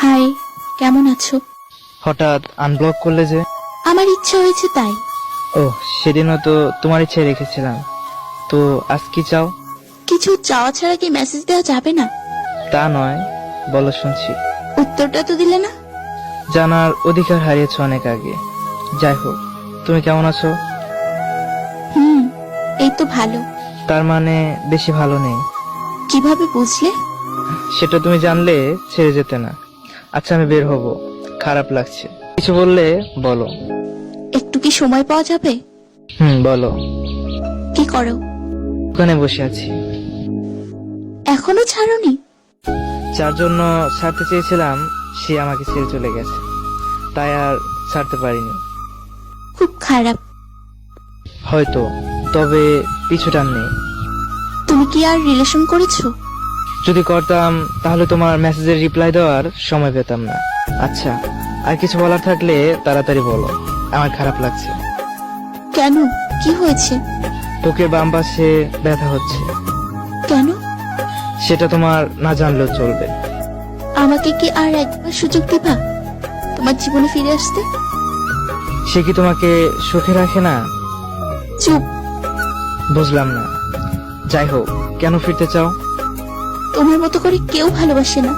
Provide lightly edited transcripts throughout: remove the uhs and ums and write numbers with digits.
High, কেমন আছো? হঠাৎ আনব্লক করলে যে? আমার ইচ্ছা হয়েছে তাই। ও, সেদিনও তো তোমার ইচ্ছে রেখেছিলাম। তো আজ কি চাও? কিছু চাওয়া ছাড়া কি মেসেজ দেওয়া যাবে না? তা নয়, বলো শুনছি। উত্তরটা তো দিলে না। জানার অধিকার হারিয়েছ অনেক আগে। যাই হোক, তুমি কেমন আছো? এই তো ভালো। তার মানে বেশি ভালো নেই? কিভাবে বুঝলে? সেটা তুমি জানলে ছেড়ে যেতে না। আচ্ছা, আমি বের হব, খারাপ লাগছে। কিছু বললে বলো। একটু কি সময় পাওয়া যাবে? বলো। কি করো? দোকানে বসে আছি। এখনো ছাড়োনি? যার জন্য ছাড়তে চেয়েছিলাম সে আমাকে ছেড়ে চলে গেছে, তাই আর ছাড়তে পারিনি। খুব খারাপ। হয়তো, তবে পিছু টান নেই। তুমি কি আর রিলেশন করেছো? যদি করতাম তাহলে তোমার মেসেজের রিপ্লাই দেওয়ার সময় পেতাম না। আচ্ছা, আর কিছু বলার থাকলে তাড়াতাড়ি বলো, আমার খারাপ লাগছে। কেন, কি হয়েছে? বুকের বাম পাশে ব্যথা হচ্ছে। কেন? সেটা তোমার না জানলেও চলবে। আমাকে কি আর একবার সুযোগ দিবা তোমার জীবনে ফিরে আসতে? সে কি তোমাকে সুখে রাখে না? চুপ। বুঝলাম না। যাই হোক, কেন ফিরতে চাও? তোমার মতো করে কেউ ভালোবাসে না।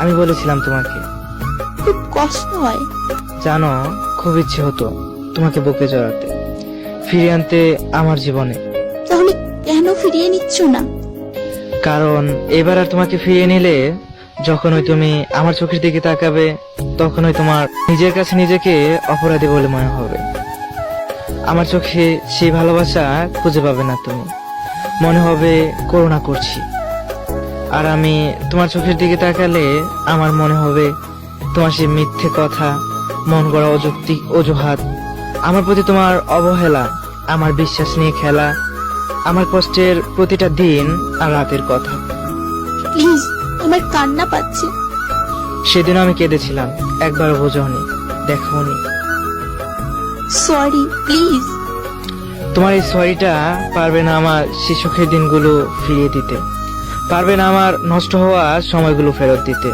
আমি বলেছিলাম তোমাকে। খুব কষ্ট হয়। জানো, খুব ইচ্ছে হতো তোমাকে বুকে জড়াতে, ফিরিয়ে আনতে আমার জীবনে। তাহলে কেন ফিরিয়ে নিচ্ছ না? কারণ এবার আর তোমাকে ফিরিয়ে নিলে যখনই তুমি আমার চোখের দিকে তাকাবে তখনই তোমার নিজের কাছে নিজেকে অপরাধী বলে মনে হবে। আমার চোখে সেই ভালোবাসা খুঁজে পাবে না তুমি, মনে হবে করুণা করছি। আর আমি তোমার চোখের দিকে তাকালে আমার মনে হবে তোমার সেই মিথ্যে কথা, মন গড়া অযৌক্তিক অজুহাত, আমার প্রতি তোমার অবহেলা, আমার বিশ্বাস নিয়ে খেলা, আমার কষ্টের প্রতিটা দিন আর রাতের কথা। প্লিজ, আমার কান্না পাচ্ছে। সেদিন আমি কেঁদেছিলাম, একবারও বোঝনি, দেখোনি। Sorry, please. তোমার এই সরিটা পারবে না আমার সেই সুখের দিনগুলো ফিরিয়ে দিতে, পারবে না আমার নষ্ট হওয়া সময়গুলো ফেরত দিতে,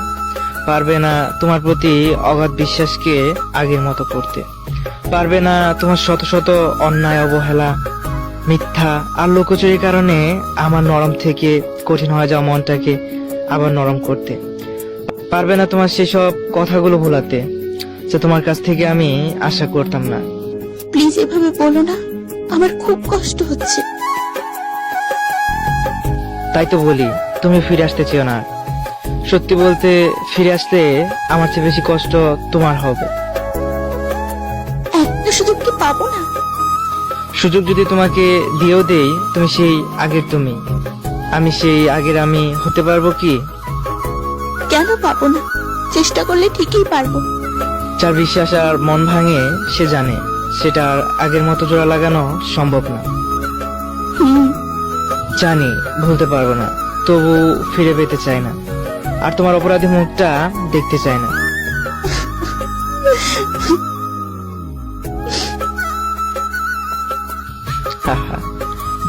পারবে না তোমার প্রতি অগাধ বিশ্বাসকে আগের মতো করতে, পারবে না তোমার শত শত অন্যায়, অবহেলা, মিথ্যা আর লুকোচুরির কারণে আমার নরম থেকে কঠিন হয়ে যাওয়া মনটাকে আবার নরম করতে, পারবে না তোমার সেসব কথাগুলো ভোলাতে যা তোমার কাছ থেকে আমি আশা করতাম না। প্লিজ এভাবে বলো না, আমার খুব কষ্ট হচ্ছে। তাই তো বলি, তুমি ফিরে আসতে চেও না। সত্যি বলতে, ফিরে আসলে আমার চেয়ে বেশি কষ্ট তোমার হবে। একটা সুযোগ কি পাবো না? সুযোগ যদি তোমাকে দিয়েও দেই, তুমি সেই আগের তুমি, আমি সেই আগের আমি হতে পারবো কি? কেন পাবো না? চেষ্টা করলে ঠিকই পারবো। যার বিশ্বাস আর মন ভাঙে সে জানে সেটা আর আগের মতো জোড়া লাগানো সম্ভব না। জানি ভুলতে পারবো না, তবু ফিরে পেতে চাই না, আর তোমার অপরাধী মুখটা দেখতে চাই না।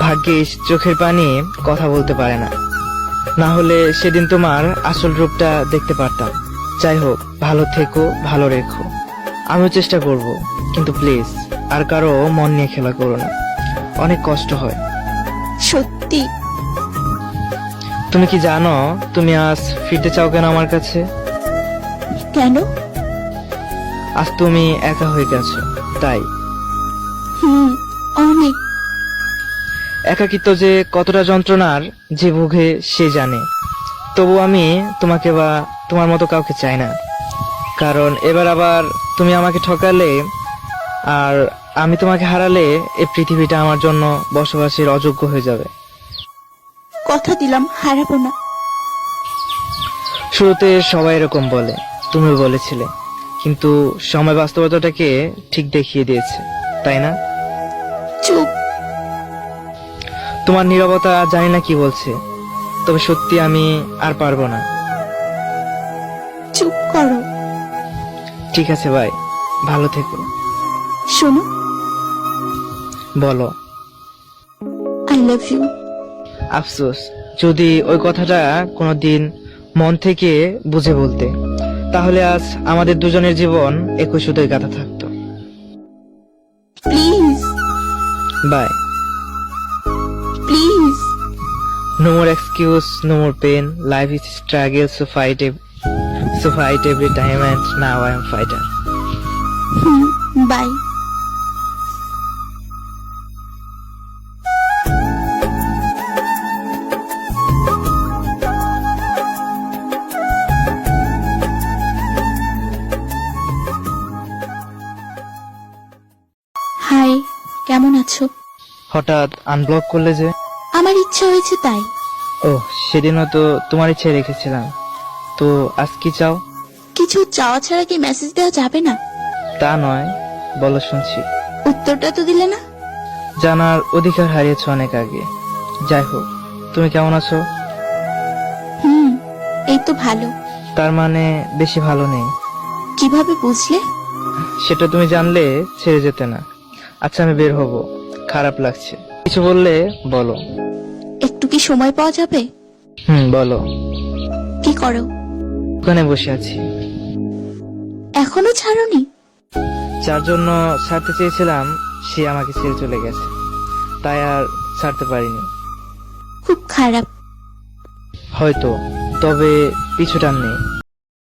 ভাগ্যিস চোখের পানি কথা বলতে পারে না, না হলে সেদিন তোমার আসল রূপটা দেখতে পারতাম। যাই হোক, ভালো থেকো, ভালো রেখো। আমিও চেষ্টা করব, কিন্তু প্লিজ আর কারো মন নিয়ে খেলা করো না, অনেক কষ্ট হয়। সত্যি? তুমি কি জানো তুমি আজ ফিরতে চাও কেন আমার কাছে? কেন? আজ তুমি একা হয়ে গেছো তাই। অনেক। একাকিত্ব যে কতটা যন্ত্রণার যে ভোগে সে জানে। তবু আমি তোমাকে বা তোমার মতো কাউকে চাই না, কারণ এবার আবার তুমি আমাকে ঠকালে আর আমি তোমাকে হারালে এই পৃথিবীটা আমার জন্য বসবাসের অযোগ্য হয়ে যাবে। কথা দিলাম হারাবো না। শুরুতে সবাই এরকম বলে, তুমিও বলেছিলে, কিন্তু সময় বাস্তবতাটাকে ঠিক দেখিয়ে দিয়েছে, তাই না? চুপ। তোমার নীরবতা জানি না কি বলছে, তবে সত্যি আমি আর পারবো না। চুপ করো। ঠিক আছে ভাই, ভালো থেকো। শোনো। বলো। I love you. আফসোস, যদি ওই কথাটা কোনোদিন মন থেকে বুঝে বলতে, তাহলে আজ আমাদের দুজনের জীবন একই সুতোয় গাঁথা থাকতো। Please bye. Please. No more excuse, no more pain. Life is struggle, so fight every time, and now I am fighter. Bye. Hi, কেমন আছো? হঠাৎ আনব্লক করলে যে? আমার ইচ্ছা হয়েছে তাই। ও, সেদিনও তো তোমার ইচ্ছে রেখেছিলাম। তো আজ কি চাও? কিছু চাওয়া ছাড়া কি মেসেজ দেওয়া যাবে না? তা নয়, বলো শুনছি। উত্তরটা তো দিলে না। জানার অধিকার হারিয়েছ অনেক আগে। যাই হোক, তুমি কেমন আছো? এই তো ভালো। তার মানে বেশি ভালো নেই? কিভাবে বুঝলে? সেটা তুমি জানলে ছেড়ে যেতে না। আচ্ছা, আমি বের হব, খারাপ লাগছে। কিছু বললে বলো। একটু কি সময় পাওয়া যাবে? বলো। কি করো? দোকানে বসে আছি। এখনো ছাড়োনি? যার জন্য ছাড়তে চেয়েছিলাম সে আমাকে ছেড়ে চলে গেছে, তাই আর ছাড়তে পারিনি। খুব খারাপ। হয়তো, তবে পিছুটান নেই।